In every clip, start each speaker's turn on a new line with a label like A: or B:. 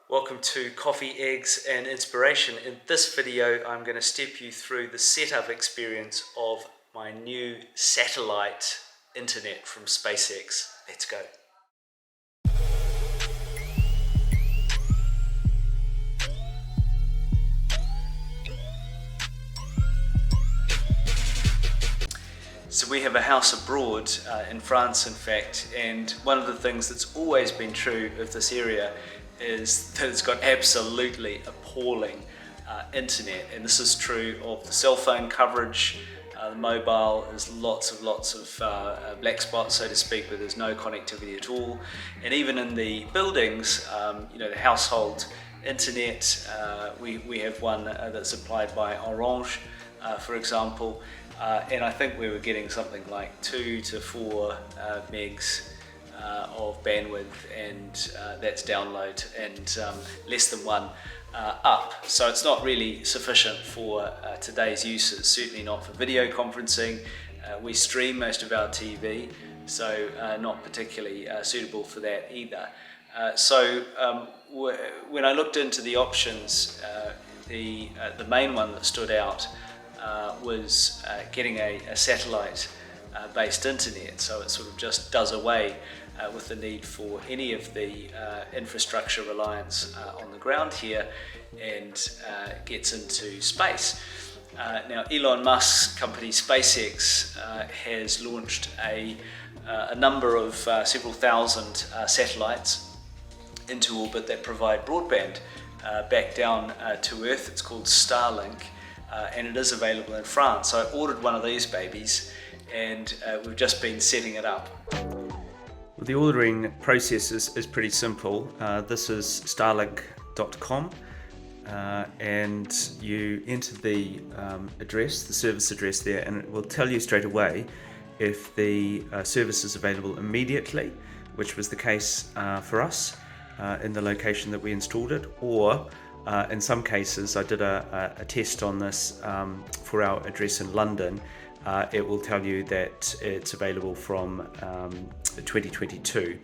A: Welcome to Coffee, Eggs and Inspiration. In this video I'm going to step you through the setup experience of my new satellite internet from SpaceX. Let's go. So we have a house abroad in France, in fact, and one of the things that's always been true of this area is that it's got absolutely appalling internet, and this is true of the cell phone coverage. The mobile is lots of black spots, so to speak, where there's no connectivity at all, and even in the buildings, the household internet, we have one that's supplied by Orange, for example. And I think we were getting something like 2 to 4 megs of bandwidth, and that's download, and less than 1 up. So it's not really sufficient for today's uses, certainly not for video conferencing. We stream most of our TV, so not particularly suitable for that either. When I looked into the options, the main one that stood out was getting a satellite based internet, so it sort of just does away with the need for any of the infrastructure reliance on the ground here, and gets into space. Now Elon Musk's company SpaceX has launched a number of several thousand satellites into orbit that provide broadband back down to Earth. It's called Starlink. And it is available in France. So I ordered one of these babies, and we've just been setting it up. Well, the ordering process is pretty simple. This is starlink.com, and you enter the address, the service address there, and it will tell you straight away if the service is available immediately, which was the case for us in the location that we installed it, or in some cases, I did a test on this for our address in London. It will tell you that it's available from 2022.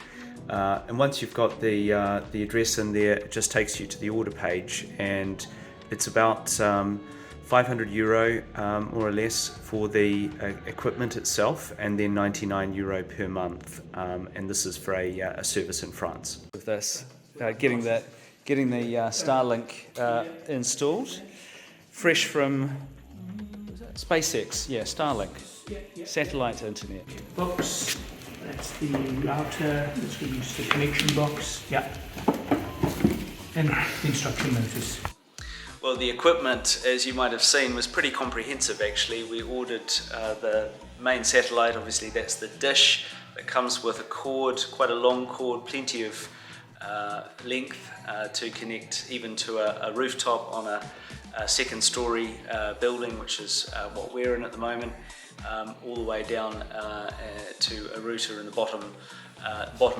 A: And once you've got the address in there, it just takes you to the order page, and it's about €500 more or less for the equipment itself, and then €99 per month. And this is for a service in France. With this, getting the Starlink installed, fresh from SpaceX. Yeah, Starlink, satellite internet.
B: Box, that's the router, which we use the connection box, yeah, and the instruction notice.
A: Well, the equipment, as you might have seen, was pretty comprehensive actually. We ordered the main satellite, obviously that's the dish that comes with a cord, quite a long cord, plenty of length to connect even to a rooftop on a second story building, which is what we're in at the moment, all the way down to a router in the bottom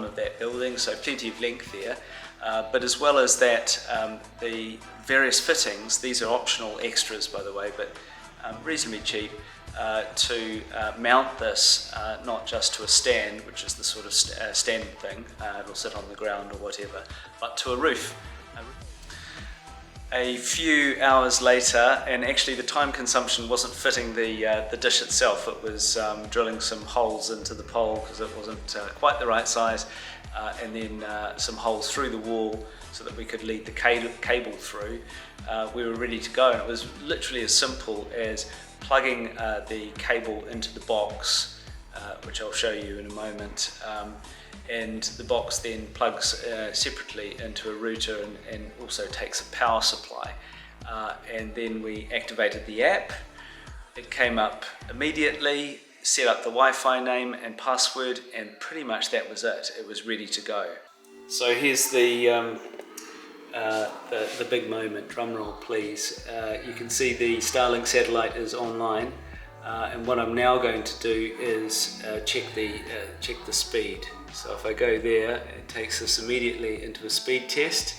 A: of that building, so plenty of length there. But as well as that, the various fittings, these are optional extras by the way, but reasonably cheap, to mount this, not just to a stand, which is the sort of standard thing, it'll sit on the ground or whatever, but to a roof. A few hours later, and actually the time consumption wasn't fitting the dish itself, it was drilling some holes into the pole because it wasn't quite the right size, and then some holes through the wall so that we could lead the cable through. We were ready to go, and it was literally as simple as plugging the cable into the box, which I'll show you in a moment, and the box then plugs separately into a router and also takes a power supply. And then we activated the app. It came up immediately, set up the Wi-Fi name and password, and pretty much that was it. It was ready to go. So here's the big moment, drum roll please. You can see the Starlink satellite is online, and what I'm now going to do is check the speed. So if I go there, it takes us immediately into a speed test.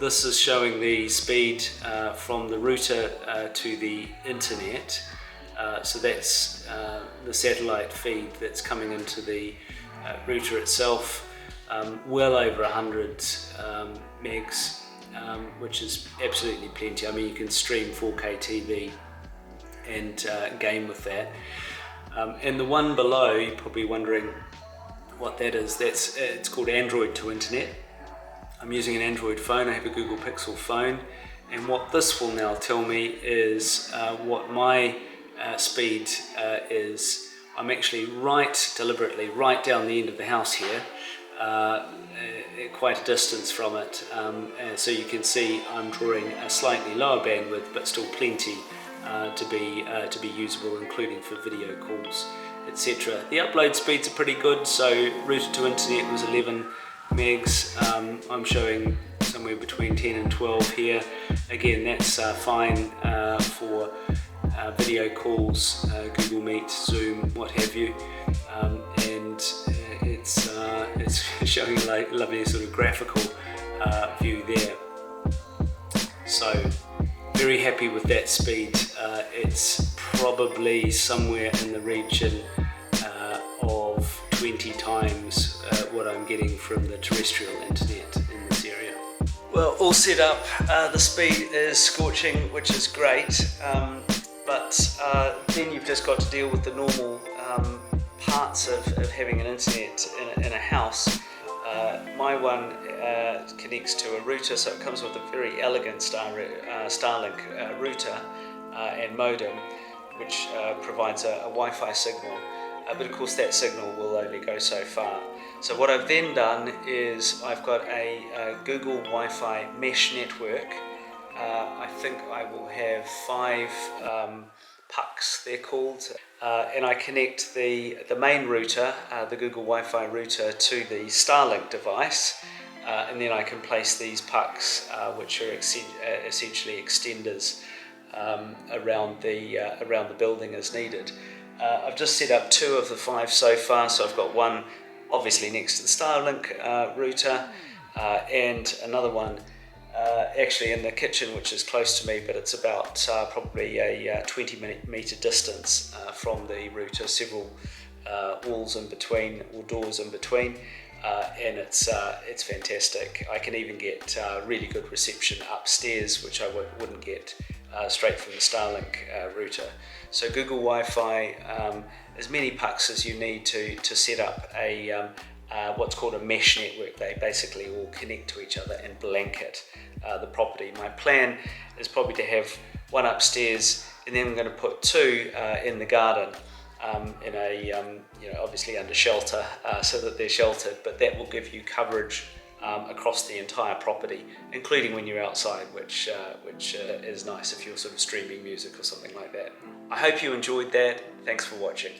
A: This is showing the speed from the router to the internet. So that's the satellite feed that's coming into the router itself. Well over 100 megs, which is absolutely plenty. I mean, you can stream 4K TV and game with that. And the one below, you're probably wondering what that is. It's called Android to Internet. I'm using an Android phone. I have a Google Pixel phone, and what this will now tell me is what my speed is. I'm actually deliberately right down the end of the house here, quite a distance from it, so you can see I'm drawing a slightly lower bandwidth, but still plenty to be usable, including for video calls, etc. The upload speeds are pretty good, so routed to internet was 11 megs. I'm showing somewhere between 10 and 12 here. Again, that's fine for video calls, Google Meet, Zoom, what have you, and it's showing a lovely sort of graphical view there. So very happy with that speed. It's probably somewhere in the region of 20 times what I'm getting from the terrestrial internet in this area. Well, all set up. The speed is scorching, which is great, but then you've just got to deal with the normal parts of having an internet in a house. My one connects to a router, so it comes with a very elegant Starlink router and modem, which provides a Wi-Fi signal, but of course that signal will only go so far. So what I've then done is I've got a Google Wi-Fi mesh network. I think I will have 5 pucks, they're called, and I connect the main router, the Google Wi-Fi router, to the Starlink device, and then I can place these pucks, which are essentially extenders, around the building as needed. I've just set up 2 of the 5 so far, so I've got one obviously next to the Starlink router, and another one actually in the kitchen, which is close to me, but it's about probably a 20-meter distance from the router, several walls in between, or doors in between, and it's fantastic. I can even get really good reception upstairs, which I wouldn't get straight from the Starlink router. So Google Wi-Fi, as many pucks as you need to set up a what's called a mesh network. They basically all connect to each other and blanket the property. My plan is probably to have one upstairs, and then I'm going to put 2 in the garden, in a obviously under shelter, so that they're sheltered, but that will give you coverage across the entire property, including when you're outside, which is nice if you're sort of streaming music or something like that. I hope you enjoyed that. Thanks for watching.